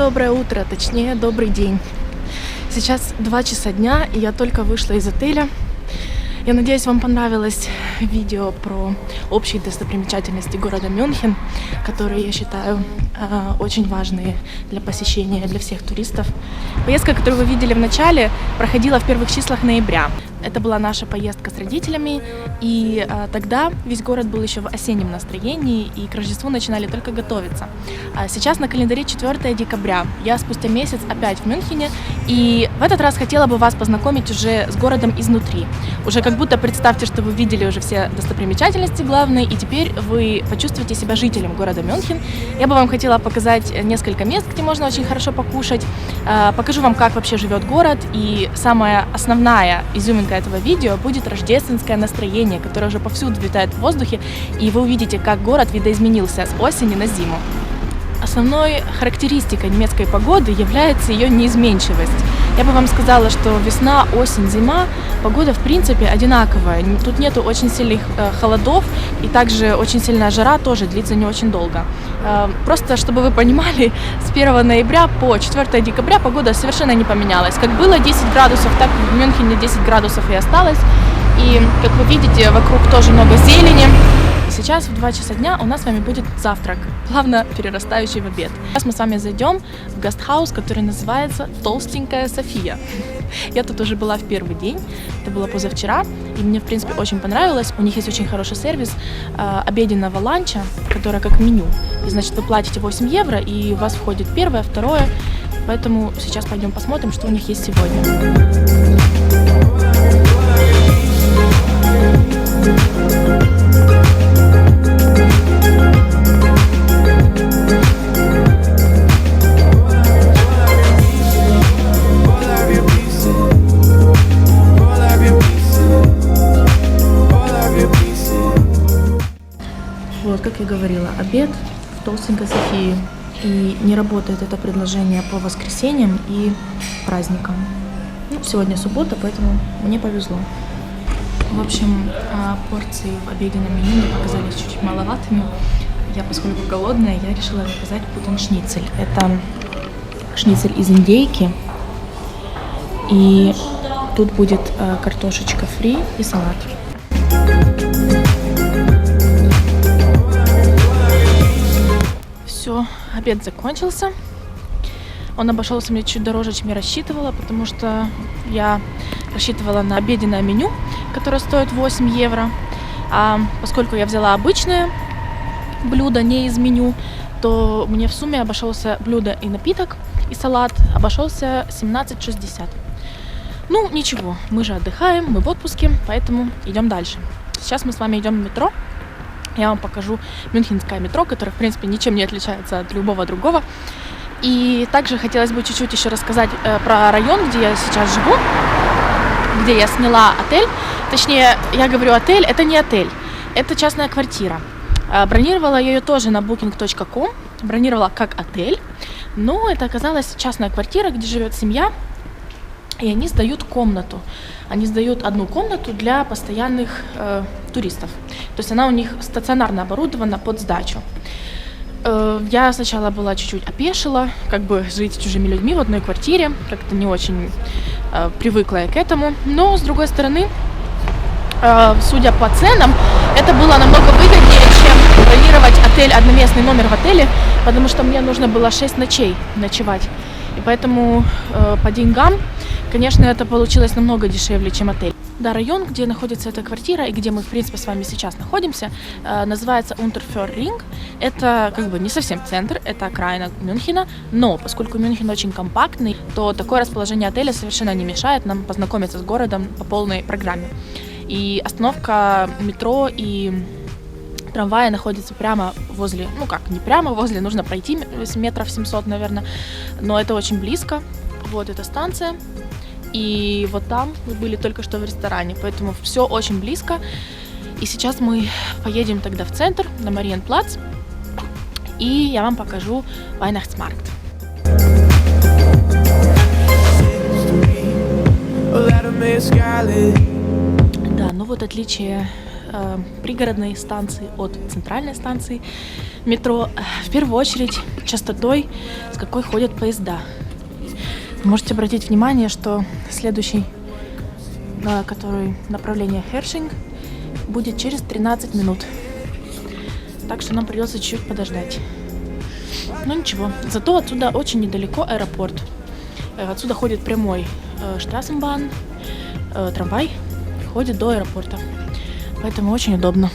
доброе утро, точнее, добрый день. Сейчас 2 часа дня, и я только вышла из отеля. Я надеюсь, вам понравилось видео про общие достопримечательности города Мюнхен, которые, я считаю, очень важные для посещения для всех туристов. Поездка, которую вы видели в начале, проходила в первых числах ноября. Это была наша поездка с родителями, и тогда весь город был еще в осеннем настроении, и к Рождеству начинали только готовиться. Сейчас на календаре 4 декабря. Я спустя месяц опять в Мюнхене, и в этот раз хотела бы вас познакомить уже с городом изнутри. Уже как будто представьте, что вы видели уже все достопримечательности главные, и теперь вы почувствуете себя жителем города Мюнхен. Я бы вам хотела показать несколько мест, где можно очень хорошо покушать. Покажу вам, как вообще живет город, и самая основная изюминка этого видео будет рождественское настроение, которое уже повсюду витает в воздухе, и вы увидите, как город видоизменился с осени на зиму. Основной характеристикой немецкой погоды является ее неизменчивость. Я бы вам сказала, что весна, осень, зима, погода в принципе одинаковая. Тут нету очень сильных холодов, и также очень сильная жара тоже длится не очень долго. Просто, чтобы вы понимали, с 1 ноября по 4 декабря погода совершенно не поменялась. Как было 10 градусов, так в Мюнхене 10 градусов и осталось. И, как вы видите, вокруг тоже много зелени. Сейчас в 2 часа дня у нас с вами будет завтрак, плавно перерастающий в обед. Сейчас мы с вами зайдем в гастхаус, который называется «Толстенькая София». Я тут уже была в первый день, это было позавчера, и мне, в принципе, очень понравилось. У них есть очень хороший сервис обеденного ланча, которое как меню. И, значит, вы платите 8 евро, и у вас входит первое, второе. Поэтому сейчас пойдем посмотрим, что у них есть сегодня. Вот, как я говорила, обед в Толстенькой Софии. И не работает это предложение по воскресеньям и праздникам. Сегодня суббота, поэтому мне повезло. В общем, порции в обеденном меню мне показались чуть-чуть маловатыми. Я, поскольку голодная, я решила заказать пудинг-шницель. Это шницель из индейки. И тут будет картошечка фри и салат. Все, обед закончился. Он обошелся мне чуть дороже, чем я рассчитывала, потому что я рассчитывала на обеденное меню, которое стоит 8 евро. А поскольку я взяла обычное блюдо, не из меню, то мне в сумме обошелся блюдо и напиток, и салат обошелся 17,60. Ну, ничего, мы же отдыхаем, мы в отпуске, поэтому идем дальше. Сейчас мы с вами идем в метро. Я вам покажу мюнхенское метро, которое, в принципе, ничем не отличается от любого другого. И также хотелось бы чуть-чуть еще рассказать про район, где я сейчас живу, где я сняла отель. Точнее, я говорю отель, это не отель, это частная квартира. Бронировала я ее тоже на booking.com, бронировала как отель, но это оказалась частная квартира, где живет семья, и они сдают комнату. Они сдают одну комнату для постоянных туристов. То есть она у них стационарно оборудована под сдачу. Я сначала была чуть-чуть опешила, как бы жить с чужими людьми в одной квартире, как-то не очень привыкла я к этому. Но, с другой стороны, судя по ценам, это было намного выгоднее, чем бронировать отель, одноместный номер в отеле, потому что мне нужно было 6 ночей ночевать. И поэтому по деньгам, конечно, это получилось намного дешевле, чем отель. Да, район, где находится эта квартира и где мы, в принципе, с вами сейчас находимся, называется Unterföhring. Это как бы не совсем центр, это окраина Мюнхена, но поскольку Мюнхен очень компактный, то такое расположение отеля совершенно не мешает нам познакомиться с городом по полной программе. И остановка метро и трамвая находится прямо возле, ну как, не прямо возле, нужно пройти метров 700, наверное, но это очень близко. Вот эта станция. И вот там мы были только что в ресторане, поэтому все очень близко. И сейчас мы поедем тогда в центр, на Мариенплац, и я вам покажу Weihnachtsmarkt. Да, ну вот отличие пригородной станции от центральной станции метро. В первую очередь частотой, с какой ходят поезда. Вы можете обратить внимание, что следующий, который направление Хершинг, будет через 13 минут. Так что нам придется чуть-чуть подождать. Но ничего. Зато отсюда очень недалеко аэропорт. Отсюда ходит прямой Straßenbahn, трамвай, ходит до аэропорта. Поэтому очень удобно.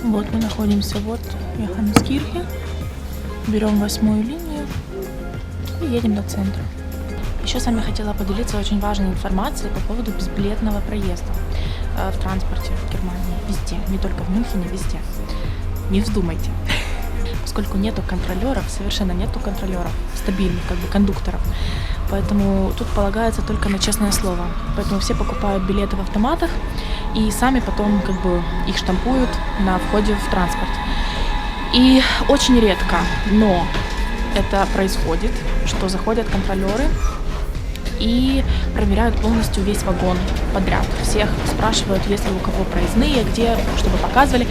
Вот мы находимся вот в Johanneskirche. Берем 8-ю линию и едем до центра. Еще с вами хотела поделиться очень важной информацией по поводу безбилетного проезда в транспорте в Германии. Везде, не только в Мюнхене, везде. Не вздумайте. Поскольку нету контролеров, совершенно нету контролеров, стабильных, кондукторов. Поэтому тут полагается только на честное слово. Поэтому все покупают билеты в автоматах и сами потом их штампуют на входе в транспорт. И очень редко, но это происходит, что заходят контролеры и проверяют полностью весь вагон подряд. Всех спрашивают, есть ли у кого проездные, где, чтобы показывали.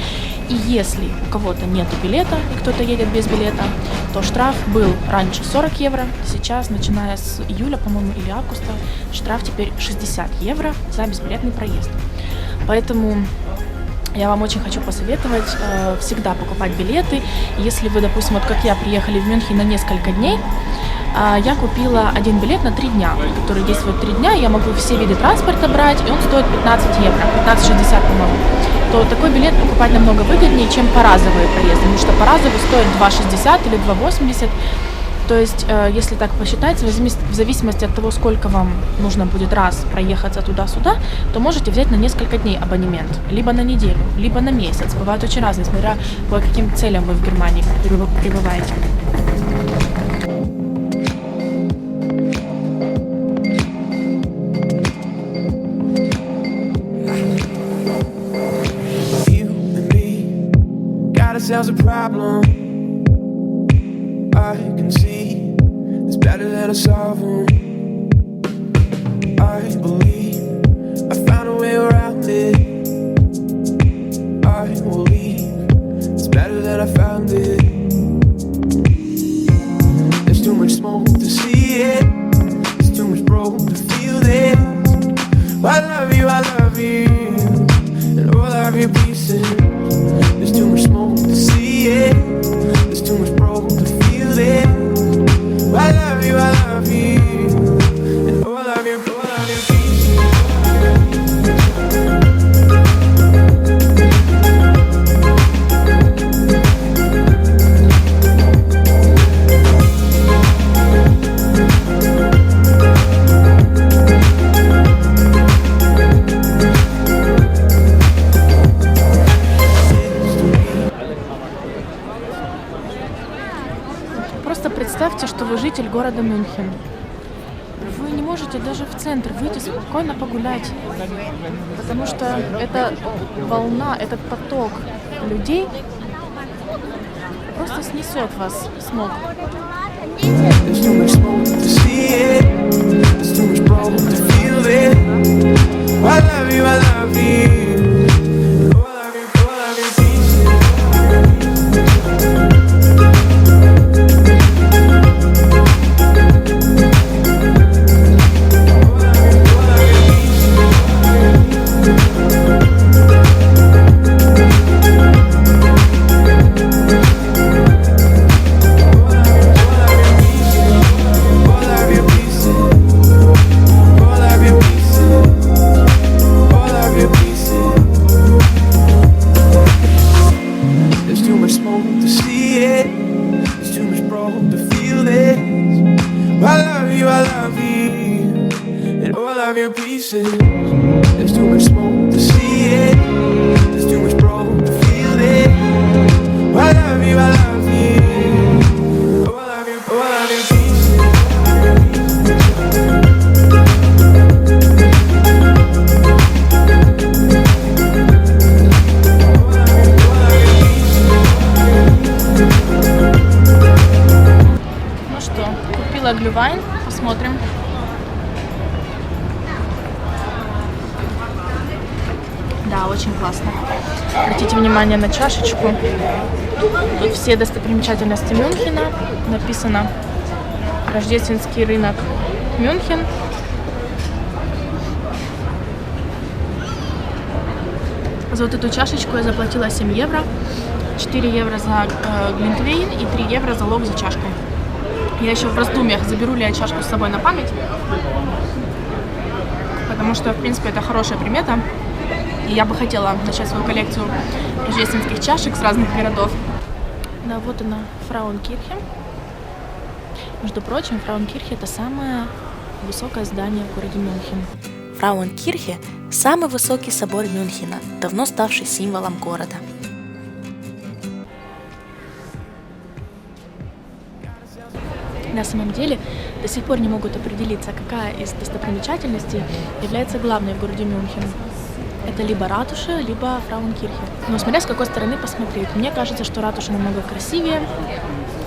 И если у кого-то нет билета и кто-то едет без билета, то штраф был раньше 40 евро, сейчас, начиная с июля, по-моему, или августа, штраф теперь 60 евро за безбилетный проезд. Поэтому я вам очень хочу посоветовать всегда покупать билеты. Если вы, допустим, вот как я, приехали в Мюнхен на несколько дней, я купила один билет на 3 дня, который действует 3 дня, я могу все виды транспорта брать, и он стоит 15 евро, 15,60, по-моему. То такой билет покупать намного выгоднее, чем поразовые проезды, потому что поразовый стоит 2,60 или 2,80. То есть, если так посчитать, в зависимости от того, сколько вам нужно будет раз проехаться туда-сюда, то можете взять на несколько дней абонемент, либо на неделю, либо на месяц. Бывает очень разные, смотря по каким целям вы в Германии прибываете. Ourselves a problem. I can see it's better than a solve them. I believe I found a way around it. I will leave. It's better than I found it. There's too much smoke to see it. There's too much broke to feel this. I love you, and all of your pieces. There's too much smoke to see it. There's too much broke to feel it. I love you, and all of your pieces. Представьте, что вы житель города Мюнхен. Вы не можете даже в центр выйти спокойно погулять, потому что эта волна, этот поток людей просто снесет вас с ног. There's too much smoke to see it. There's too much broke to feel it. I love you, oh, I love you, oh, I love you pieces. Ну что, купила глювайн, посмотрим. Да, очень классно. Обратите внимание на чашечку. Тут все достопримечательности Мюнхена. Написано «Рождественский рынок Мюнхен». За вот эту чашечку я заплатила 7 евро. 4 евро за глинтвейн и 3 евро залог за чашку. Я еще в раздумьях, заберу ли я чашку с собой на память. Потому что, в принципе, это хорошая примета. И я бы хотела начать свою коллекцию рождественских чашек с разных городов. Да, вот она, Фрауенкирхе. Между прочим, Фрауенкирхе — это самое высокое здание в городе Мюнхен. Фрауенкирхе – самый высокий собор Мюнхена, давно ставший символом города. На самом деле до сих пор не могут определиться, какая из достопримечательностей является главной в городе Мюнхен. Это либо ратуша, либо Фрауенкирхе. Но смотря с какой стороны посмотреть. Мне кажется, что ратуша намного красивее,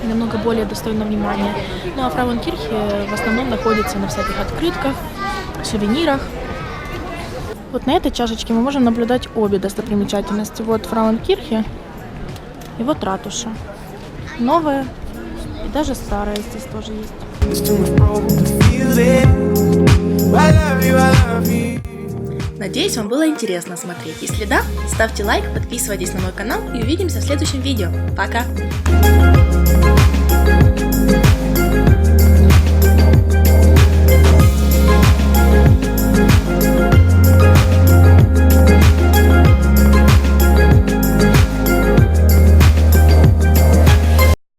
намного более достойна внимания. Ну а Фрауенкирхе в основном находится на всяких открытках, сувенирах. Вот на этой чашечке мы можем наблюдать обе достопримечательности. Вот Фрауенкирхе и вот ратуша. Новая и даже старая здесь тоже есть. There's too much broken to feel it. I love you, I love you. Надеюсь, вам было интересно смотреть. Если да, ставьте лайк, подписывайтесь на мой канал и увидимся в следующем видео. Пока!